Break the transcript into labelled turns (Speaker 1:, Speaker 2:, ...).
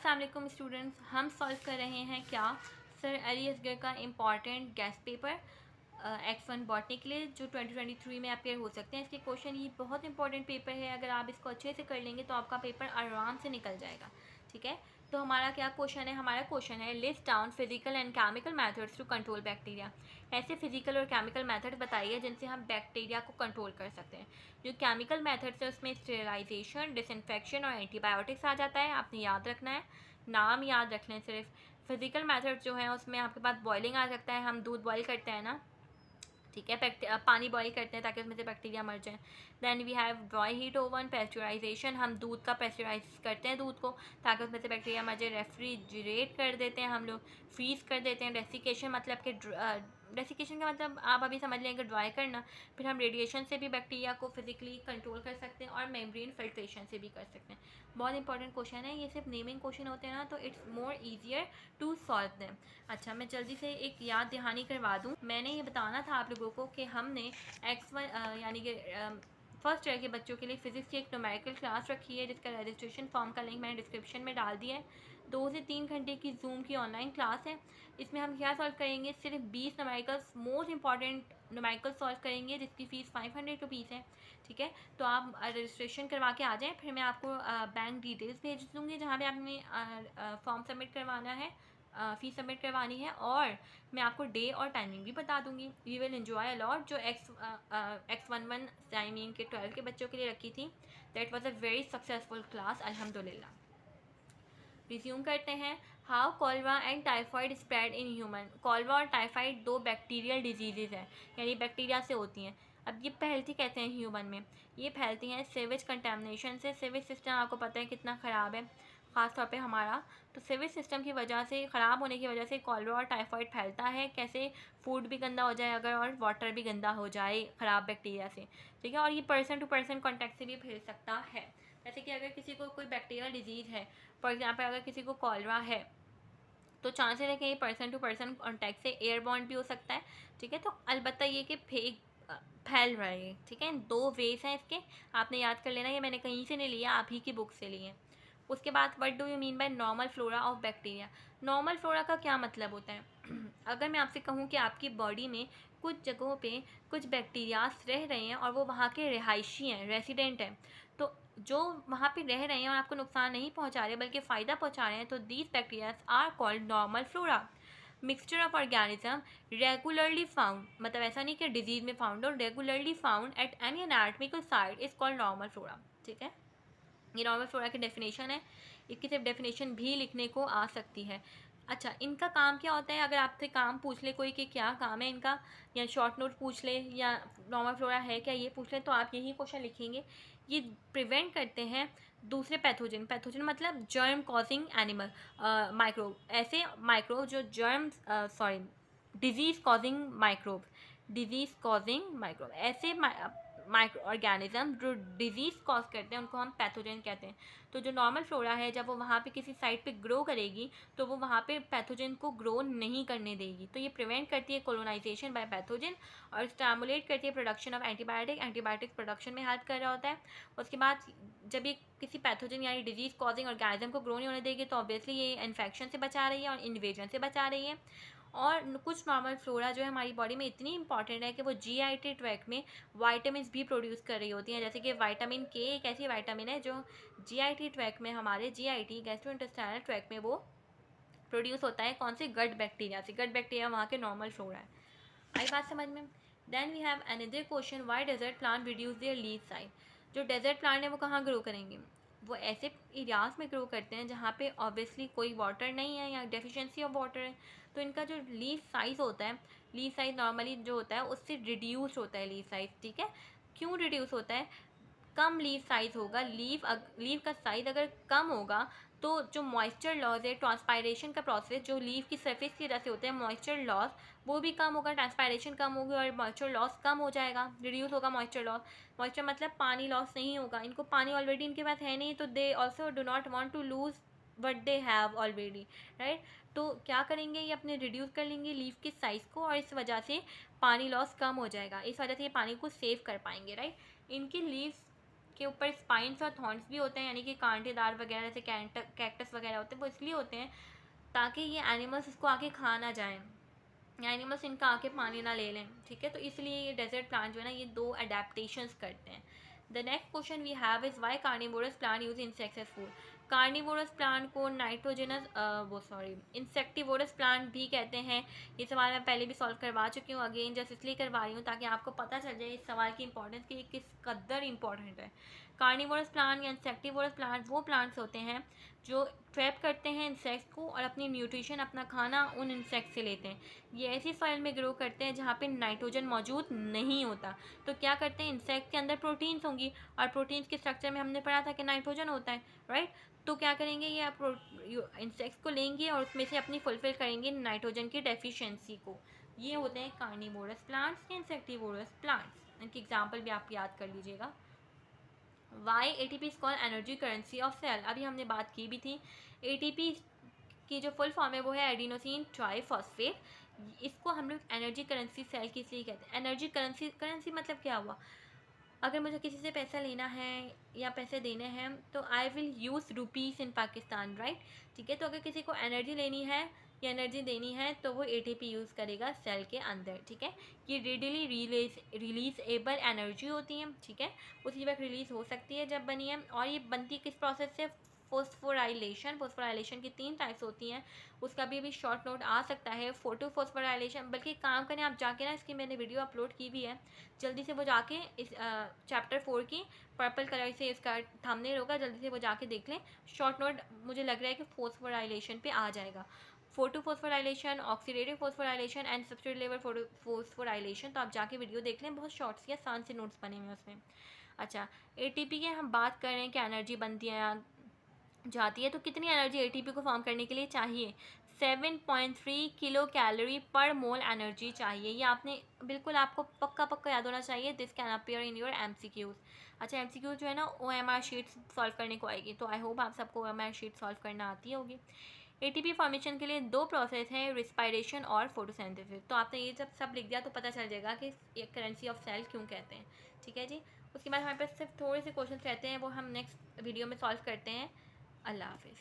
Speaker 1: अस्सलाम वालेकुम स्टूडेंट्स, हम सॉल्व कर रहे हैं क्या सर अली असगर का important guest paper X1 botany के लिए जो 2023 में अपेयर हो सकते हैं। इसके क्वेश्चन ये बहुत इंपॉर्टेंट पेपर है, अगर आप इसको अच्छे से कर लेंगे तो आपका पेपर आराम से निकल जाएगा। ठीक है, तो हमारा क्या क्वेश्चन है? हमारा क्वेश्चन है list down physical and chemical methods to control bacteria. ऐसे फिजिकल और केमिकल मेथड बताइए जिनसे हम बैक्टीरिया को कंट्रोल कर सकते हैं। जो केमिकल मेथड्स है उसमें स्टेरिलाइजेशन, डिसइंफेक्शन और एंटीबायोटिक्स आ जाता है, आपने याद रखना है, नाम याद रख लें सिर्फ। फिजिकल मेथड जो है उसमें आपके पास बॉइलिंग आ सकता है, हम दूध बॉयल करते हैं ना, ठीक है, पानी बॉईल करते हैं ताकि उसमें से बैक्टीरिया मर जाए। Then we have dry heat oven, pasteurization, हम दूध का पेस्चराइज करते हैं दूध को ताकि उसमें से बैक्टीरिया मर जाए। रेफ्रिजरेट कर देते हैं हम लोग, फ्रीज कर देते हैं। डेसिकेशन मतलब कि डेसिकेशन का मतलब आप अभी समझ लेंगे ड्राई करना। फिर हम रेडिएशन से भी बैक्टीरिया को फिजिकली कंट्रोल कर सकते हैं और मेम्ब्रेन फिल्ट्रेशन से भी कर सकते हैं। बहुत इंपॉर्टेंट क्वेश्चन है, ये सिर्फ नेमिंग क्वेश्चन होते हैं ना, तो it's more easier to solve them. अच्छा, मैं जल्दी से एक याद दहानी करवा दूँ। मैंने ये बताना था आप लोगों को कि हमने X1 यानी कि फर्स्ट ईयर के बच्चों के लिए फ़िज़िक्स की एक न्यूमेरिकल क्लास रखी है जिसका रजिस्ट्रेशन फॉर्म का लिंक मैंने डिस्क्रिप्शन में डाल दिया है। 2 से 3 घंटे की जूम की ऑनलाइन क्लास है। इसमें हम क्या सॉल्व करेंगे? सिर्फ 20 numericals, most important numerical solve करेंगे जिसकी फ़ीस 500 रुपीज़ है। ठीक है, तो आप रजिस्ट्रेशन करवा के आ जाएँ, फिर मैं आपको बैंक डिटेल्स भेज दूँगी जहाँ पर आपने फॉर्म सबमिट करवाना है, फ़ीस सबमिट करवानी है, और मैं आपको डे और टाइमिंग भी बता दूंगी। We will enjoy a lot. जो X11 टाइमिंग के 12 के बच्चों के लिए रखी थी, that was a very successful class अल्हम्दुलिल्लाह। रिज्यूम करते हैं। How cholera and typhoid spread in human. Cholera और टाइफाइड दो बैक्टीरियल डिजीज़ हैं, यानी बैक्टीरिया से होती हैं। अब ये फैलती कहते हैं ह्यूमन में, ये फैलती हैं सीवेज कंटेमिनेशन से। सीवेज सिस्टम आपको पता है कितना ख़राब है, ख़ास तौर पे हमारा। तो सीवेज सिस्टम की वजह से, ख़राब होने की वजह से कॉलरा और टाइफाइड फैलता है। कैसे? फूड भी गंदा हो जाए अगर, और वाटर भी गंदा हो जाए ख़राब बैक्टीरिया से। ठीक है, और ये पर्सन टू पर्सन कॉन्टैक्ट से भी फैल सकता है। जैसे कि अगर किसी को कोई बैक्टीरियल डिजीज़ है, फॉर एग्जाम्पल अगर किसी को कॉलरा है, तो चांसेस है कि ये पर्सन टू पर्सन कॉन्टैक्ट से एयरबॉर्न भी हो सकता है। ठीक है, तो अलबत्ता ये कि फैल रहा है। ठीक है, 2 वेज हैं इसके, आपने याद कर लेना। ये मैंने कहीं से नहीं लिया, आप ही की बुक से लिए। उसके बाद what do you mean by normal flora of bacteria. Normal flora का क्या मतलब होता है? अगर मैं आपसे कहूँ कि आपकी बॉडी में कुछ जगहों पे कुछ बैक्टीरियाज रह रहे हैं और वो वहाँ के रिहायशी हैं, रेसिडेंट हैं, तो जो वहाँ पे रह रहे हैं और आपको नुकसान नहीं पहुँचा रहे बल्कि फ़ायदा पहुँचा रहे हैं, तो these bacterias are called normal flora. Mixture of organism regularly found, मतलब ऐसा नहीं कि डिजीज में फाउंड हो, regularly found at any anatomical site is called normal flora. ठीक है, ये नॉर्मल फ्लोरा की डेफिनेशन है, इसकी सिर्फ डेफिनेशन भी लिखने को आ सकती है। अच्छा, इनका काम क्या होता है? अगर आपसे काम पूछ ले कोई कि क्या काम है इनका, या शॉर्ट नोट पूछ ले, या नॉर्मल फ्लोरा है क्या, ये पूछ ले, तो आप यही क्वेश्चन लिखेंगे। ये प्रिवेंट करते हैं दूसरे पैथोजन। पैथोजन मतलब जर्म कॉजिंग एनिमल, माइक्रोब, ऐसे माइक्रोब जो germ disease causing microbe, disease causing microbe, ऐसे माइक्रो ऑर्गेनिज्म जो डिजीज़ कॉज करते हैं उनको हम पैथोजन कहते हैं। तो जो नॉर्मल फ्लोरा है, जब वो वहाँ पे किसी साइट पे ग्रो करेगी तो वो वहाँ पे पैथोजन को ग्रो नहीं करने देगी। तो ये प्रिवेंट करती है कोलोनाइजेशन बाय पैथोजन, और स्टिमुलेट करती है production of antibiotic. Antibiotic production में हेल्प कर रहा होता है। उसके बाद जब ये किसी पैथोजन यानी डिजीज़ कॉजिंग ऑर्गेनिज्म को ग्रो नहीं होने देगी, तो ऑब्वियसली ये इन्फेक्शन से बचा रही है और इन्वेजन से बचा रही है। और कुछ नॉर्मल फ्लोरा जो है हमारी बॉडी में इतनी इंपॉर्टेंट है कि वो जीआईटी ट्रैक्ट में वाइटामिन भी प्रोड्यूस कर रही होती हैं। जैसे कि विटामिन के एक ऐसी विटामिन है जो जीआईटी ट्रैक्ट में, हमारे जीआईटी गैस्ट्रोइंटेस्टाइनल ट्रैक्ट में वो प्रोड्यूस होता है। कौन से? गट बैक्टीरिया से। गट बैक्टीरिया वहाँ के नॉर्मल फ्लोरा है। आई बात समझ में? Then we have another question, why desert plant reduce their leaf size. जो डेजर्ट प्लांट है वो कहाँ ग्रो करेंगे? वो ऐसे एरियाज में ग्रो करते हैं जहाँ पे ऑब्वियसली कोई वाटर नहीं है या डेफिशिएंसी ऑफ वाटर है, तो इनका जो लीफ साइज़ होता है, लीफ साइज़ नॉर्मली जो होता है उससे रिड्यूस होता है लीफ साइज़। ठीक है, क्यों रिड्यूस होता है? कम लीफ साइज़ होगा, लीफ का साइज़ अगर कम होगा तो जो मॉइस्चर लॉस है, ट्रांसपायरेशन का प्रोसेस जो लीफ की सरफेस की वजह से होते हैं, मॉइस्चर लॉस, वो भी कम होगा, ट्रांसपायरेशन कम होगी और मॉइस्चर लॉस कम हो जाएगा, रिड्यूस होगा मॉइस्चर लॉस। मॉइस्चर मतलब पानी लॉस नहीं होगा, इनको पानी ऑलरेडी इनके पास है नहीं, तो they also do not want to lose what they have already, right. तो क्या करेंगे? ये अपने रिड्यूस कर लेंगे लीफ के साइज़ को, और इस वजह से पानी लॉस कम हो जाएगा, इस वजह से ये पानी को सेव कर पाएंगे, राइट। इनकी लीव्स के ऊपर स्पाइन्स और थॉर्न्स भी होते हैं, यानी कि कांटेदार वगैरह जैसे कैक्टस वगैरह होते हैं, वो इसलिए होते हैं ताकि ये एनिमल्स इसको आके खा ना जाएं, एनिमल्स इनका आके पानी ना ले लें, ठीक है। तो इसलिए ये डेजर्ट प्लांट जो है ना ये 2 अडेप्टेशंस करते हैं। The next question we have is why carnivorous plant use insects as food. Carnivorous plant को इंसेक्टिवोरस प्लांट भी कहते हैं। ये सवाल मैं पहले भी सॉल्व करवा चुकी हूँ, अगेन जस्ट इसलिए करवा रही हूँ ताकि आपको पता चल जाए इस सवाल की इंपॉर्टेंस कि किस कदर इंपॉर्टेंट है। कार्निवोरस प्लांट या इंसेक्टिवोरस प्लांट वो प्लांट्स होते हैं जो ट्रैप करते हैं इंसेक्ट्स को और अपनी न्यूट्रिशन, अपना खाना उन इंसेक्ट से लेते हैं। ये ऐसी सॉइल में ग्रो करते हैं जहाँ पे नाइट्रोजन मौजूद नहीं होता। तो क्या करते हैं, इंसेक्ट के अंदर प्रोटीन्स होंगी और प्रोटीन्स के स्ट्रक्चर में हमने पढ़ा था कि नाइट्रोजन होता है, राइट। तो क्या करेंगे, ये इंसेक्ट्स को लेंगे और उसमें से अपनी फुलफिल करेंगे नाइट्रोजन की डेफिशिएंसी को। ये होते हैं कार्निवोरस प्लांट्स या इंसेक्टिवोरस प्लांट्स। इनकी एग्जाम्पल भी आप याद कर लीजिएगा। Why ATP is called energy currency of cell. अभी हमने बात की भी थी। ATP की जो फुल फॉर्म है वो है एडिनोसिन ट्राइफॉस्फेट। इसको हम लोग एनर्जी करेंसी सेल की इसलिए कहते हैं। एनर्जी करेंसी मतलब क्या हुआ, अगर मुझे किसी से पैसा लेना है या पैसे देने हैं तो I will use rupees in Pakistan, right, ठीक है। तो अगर किसी को एनर्जी लेनी है या एनर्जी देनी है तो वो ATP यूज़ करेगा सेल के अंदर, ठीक है। ये रेडिली रिलीजेबल एनर्जी होती है, ठीक है, उसी वक्त रिलीज़ हो सकती है जब बनी है। और ये बनती किस प्रोसेस से, फोस्फोराइलेशन की 3 टाइप्स होती हैं, उसका भी अभी शॉर्ट नोट आ सकता है। फोटोफोस्फोराइलेशन, बल्कि काम करें आप जाके ना, इसकी मैंने वीडियो अपलोड की भी है, जल्दी से वो जाके इस चैप्टर 4 की पर्पल कलर से इसका थंबनेल होगा, जल्दी से वो जाके देख लें। शॉर्ट नोट मुझे लग रहा है कि फोस्फोराइलेशन पे आ जाएगा। Photophosphorylation, oxidative phosphorylation and substrate level phosphorylation. तो आप जाके वीडियो देख लें, बहुत शॉर्ट सी आसान से नोट्स बने हुए हैं उसमें। अच्छा, ATP की हम बात कर रहे हैं कि एनर्जी बनती है जाती है, तो कितनी एनर्जी ATP को फॉर्म करने के लिए चाहिए, 7.3 किलो कैलोरी पर मोल एनर्जी चाहिए। ये आपने बिल्कुल, आपको पक्का याद होना चाहिए। This can appear in your MCQs। अच्छा, MCQ जो है ना OMR शीट सॉल्व करने को आएगी, तो आई होप आप सबको OMR शीट सॉल्व करना आती होगी। ATP फॉर्मेशन के लिए 2 प्रोसेस हैं, रिस्पायरेशन और फोटोसिंथेसिस। तो आपने ये जब सब लिख दिया तो पता चल जाएगा कि ये करेंसी ऑफ सेल क्यों कहते हैं, ठीक है जी। उसके बाद हमारे पास सिर्फ थोड़े से क्वेश्चन रहते हैं, वो हम नेक्स्ट वीडियो में सॉल्व करते हैं। अल्लाह हाफिज़।